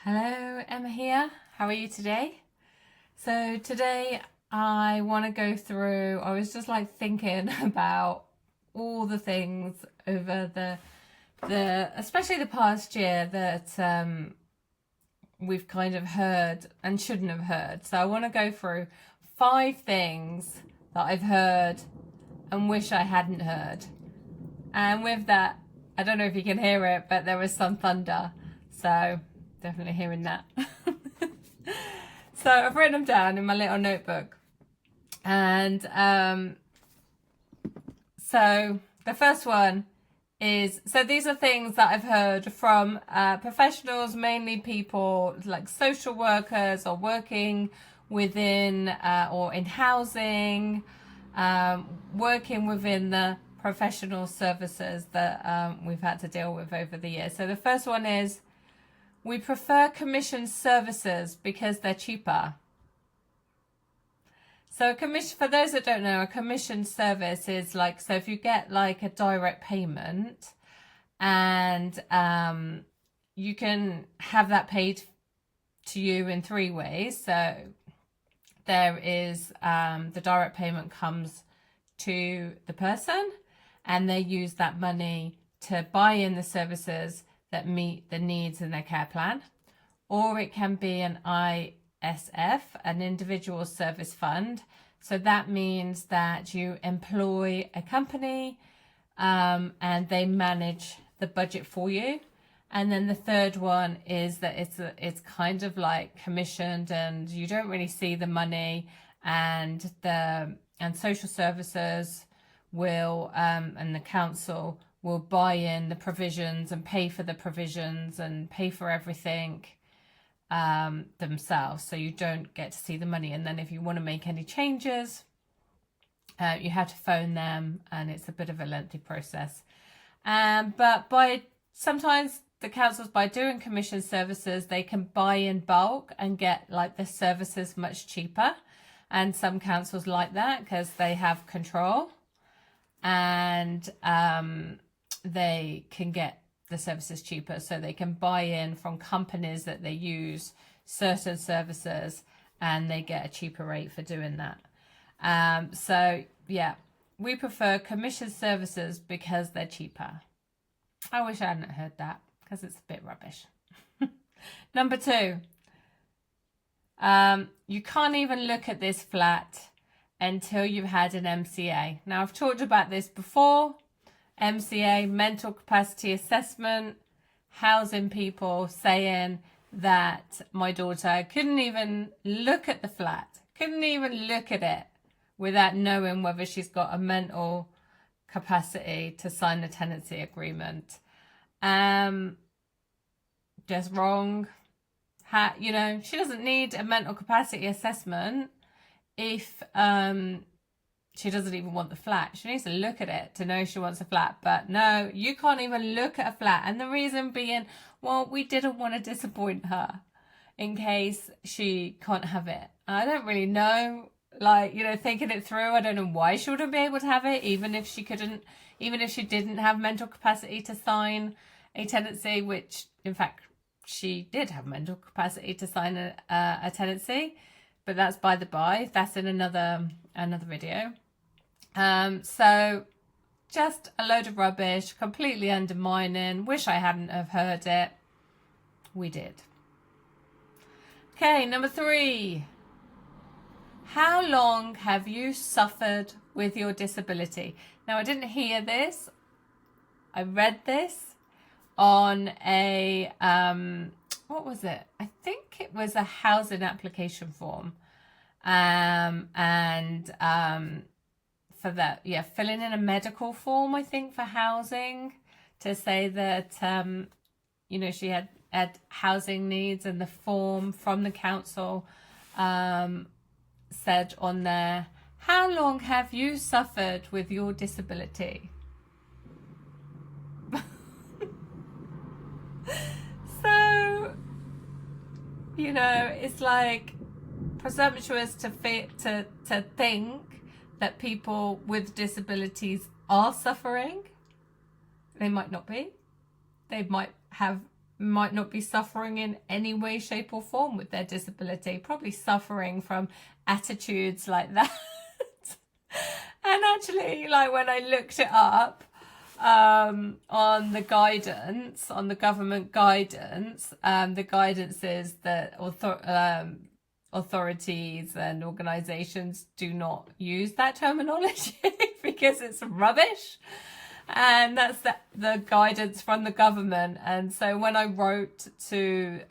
Hello, Emma here. How are you today? So today I want to go through, I was just like thinking about all the things over especially the past year that we've kind of heard and shouldn't have heard. So I want to go through 5 things that I've heard and wish I hadn't heard. And with that, I don't know if you can hear it, but there was some thunder. So definitely hearing that. So I've written them down in my little notebook. And so the first one is, so these are things that I've heard from professionals, mainly people like social workers or working within or in housing, working within the professional services that we've had to deal with over the years. So the first one is, we prefer commission services because they're cheaper. So a commission, for those that don't know, a commission service is like, so if you get like a direct payment and you can have that paid to you in 3 ways. So there is the direct payment comes to the person and they use that money to buy in the services that meet the needs in their care plan, or it can be an ISF, an individual service fund. So that means that you employ a company and they manage the budget for you. And then the third one is that it's kind of like commissioned and you don't really see the money, and social services will and the council will buy in the provisions and pay for the provisions and pay for everything themselves. So you don't get to see the money. And then if you want to make any changes, you have to phone them, and it's a bit of a lengthy process. But sometimes the councils, by doing commission services, they can buy in bulk and get like the services much cheaper. And some councils like that because they have control, and they can get the services cheaper, so they can buy in from companies that they use certain services and they get a cheaper rate for doing that. So yeah, we prefer commission services because they're cheaper. I wish I hadn't heard that because it's a bit rubbish. Number 2, you can't even look at this flat until you've had an MCA. Now, I've talked about this before. MCA, mental capacity assessment, housing people saying that my daughter couldn't even look at the flat, couldn't even look at it without knowing whether she's got a mental capacity to sign the tenancy agreement. Just wrong. She doesn't need a mental capacity assessment if she doesn't even want the flat. She needs to look at it to know she wants a flat. But no, you can't even look at a flat. And the reason being, well, we didn't want to disappoint her in case she can't have it. I don't really know, thinking it through, I don't know why she wouldn't be able to have it, even if she didn't have mental capacity to sign a tenancy, which in fact she did have mental capacity to sign a tenancy. But that's by the by. That's in another video. So just a load of rubbish, completely undermining. Wish I hadn't have heard it. We did. Okay, number 3. How long have you suffered with your disability? Now, I didn't hear this. I read this on a what was it? I think it was a housing application form. For that, filling in a medical form, I think, for housing, to say that, she had housing needs, and the form from the council said on there, how long have you suffered with your disability? So, it's like presumptuous to think that people with disabilities are suffering. They might not be. They might have might not be suffering in any way, shape or form with their disability, probably suffering from attitudes like that. And actually, like when I looked it up on the guidance, on the government guidance, the guidance is that authorities and organizations do not use that terminology because it's rubbish. And that's the guidance from the government. And so when I wrote to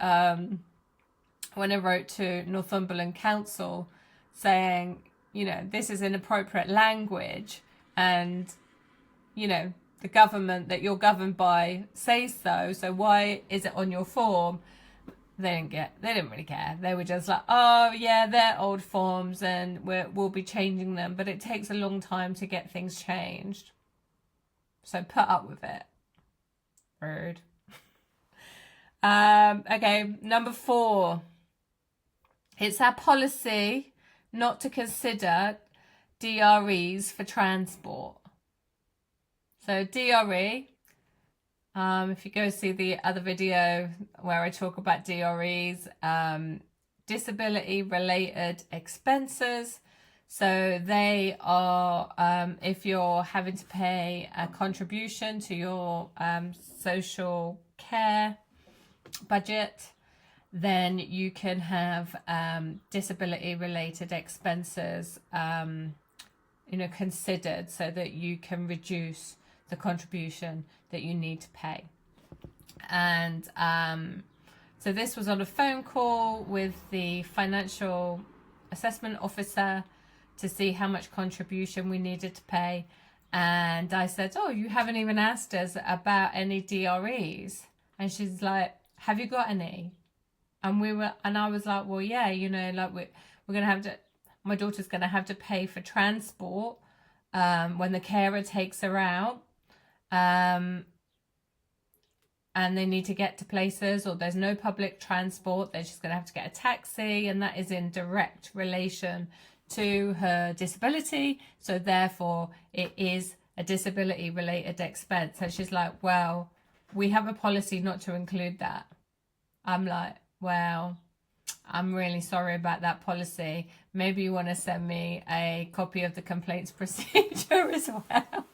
Northumberland Council saying, you know, this is inappropriate language, and, you know, the government that you're governed by says so why is it on your form? They didn't really care. They were just like, oh yeah, they're old forms and we'll be changing them, but it takes a long time to get things changed. So put up with it. Rude. Okay, number 4. It's our policy not to consider DREs for transport. So DRE, if you go see the other video where I talk about DREs, disability related expenses. So they are, if you're having to pay a contribution to your social care budget, then you can have disability related expenses, you know, considered so that you can reduce the contribution that you need to pay. And so this was on a phone call with the financial assessment officer to see how much contribution we needed to pay. And I said, oh, you haven't even asked us about any DREs. And she's like, have you got any? And I was like, well, yeah, you know, like we're going to have to, my daughter's going to have to pay for transport when the carer takes her out. And they need to get to places, or there's no public transport, they're just going to have to get a taxi, and that is in direct relation to her disability, so therefore it is a disability related expense. And she's like, well, we have a policy not to include that. I'm like, well, I'm really sorry about that policy. Maybe you want to send me a copy of the complaints procedure as well.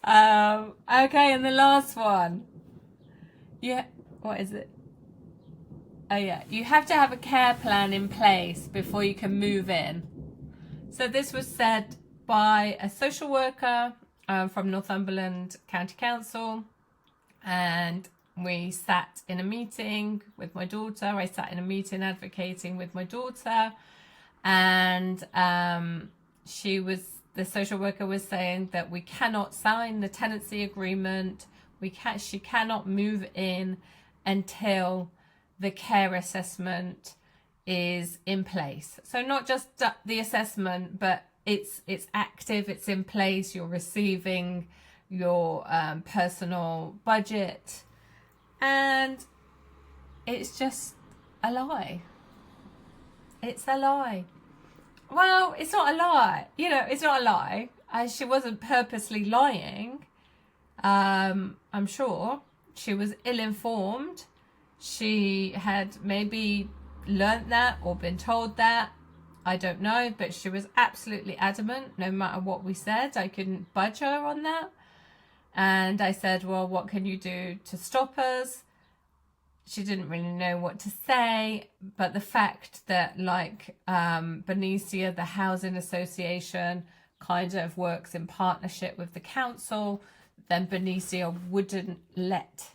Okay, and the last one. Yeah, what is it? Oh yeah, you have to have a care plan in place before you can move in. So this was said by a social worker from Northumberland County Council, and we sat in a meeting with my daughter. I sat in a meeting advocating with my daughter, and the social worker was saying that we cannot sign the tenancy agreement. She cannot move in until the care assessment is in place. So not just the assessment, but it's active, it's in place. You're receiving your personal budget, and it's just a lie. It's a lie. Well, it's not a lie. You know, it's not a lie. She wasn't purposely lying. I'm sure she was ill-informed. She had maybe learnt that or been told that. I don't know, but she was absolutely adamant. No matter what we said, I couldn't budge her on that. And I said, well, what can you do to stop us? She didn't really know what to say, but the fact that, like, Benicia, the housing association, kind of works in partnership with the council, then Benicia wouldn't let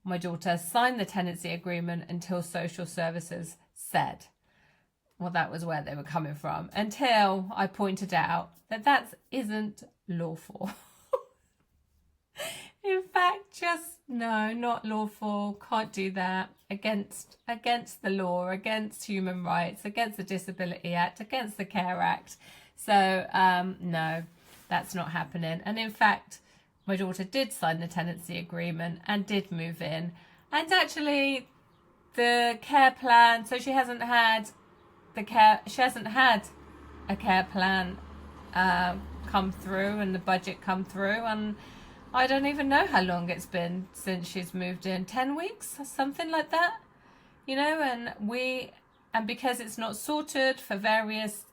my daughter sign the tenancy agreement until social services said. Well, that was where they were coming from, until I pointed out that isn't lawful. In fact, no, not lawful, can't do that, against the law, against human rights, against the Disability Act, against the Care Act. So, no, that's not happening. And in fact, my daughter did sign the tenancy agreement and did move in. And actually, the care plan, so she hasn't had a care plan come through and the budget come through. And I don't even know how long it's been since she's moved in. 10 weeks or something like that, you know. And because it's not sorted for various,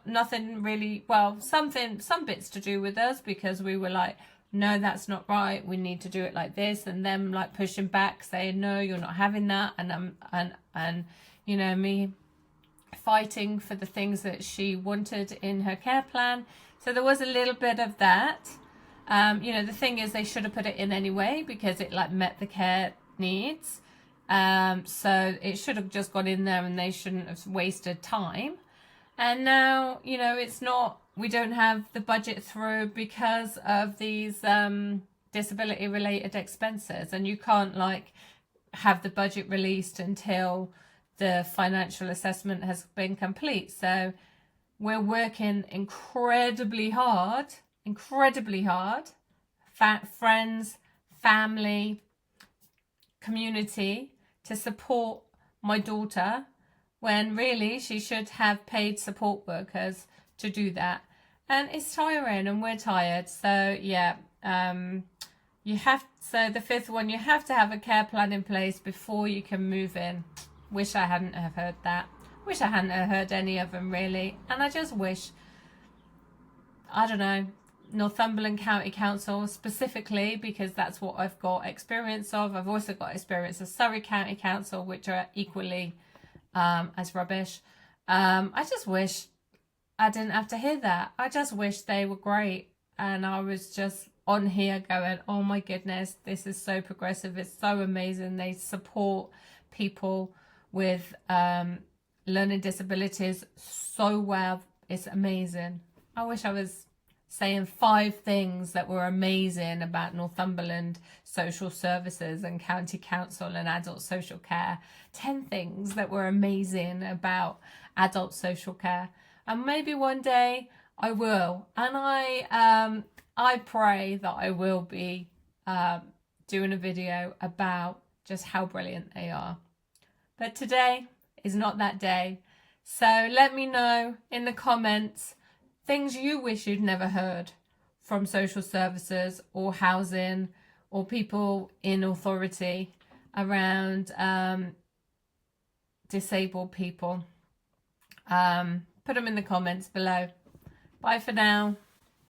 nothing really, well, some bits to do with us, because we were like, no, that's not right, we need to do it like this, and them like pushing back, saying, no, you're not having that, and you know, me fighting for the things that she wanted in her care plan. So there was a little bit of that. You know, the thing is, they should have put it in anyway, because it like met the care needs. So it should have just gone in there, and they shouldn't have wasted time. And now, you know, it's not, we don't have the budget through because of these disability related expenses, and you can't like have the budget released until the financial assessment has been complete. So we're working incredibly hard, friends, family, community, to support my daughter, when really she should have paid support workers to do that. And it's tiring, and we're tired. So yeah, so the fifth one, you have to have a care plan in place before you can move in. Wish I hadn't have heard that. Wish I hadn't have heard any of them, really. And I just wish, I don't know, Northumberland County Council specifically, because that's what I've got experience of. I've also got experience of Surrey County Council, which are equally as rubbish. I just wish I didn't have to hear that. I just wish they were great, and I was just on here going, oh my goodness, this is so progressive, it's so amazing, they support people with learning disabilities so well, it's amazing. I wish I was saying 5 things that were amazing about Northumberland social services and county council and adult social care. 10 things that were amazing about adult social care. And maybe one day I will. And I pray that I will be doing a video about just how brilliant they are. But today is not that day. So let me know in the comments things you wish you'd never heard from social services or housing or people in authority around disabled people. Put them in the comments below. Bye for now.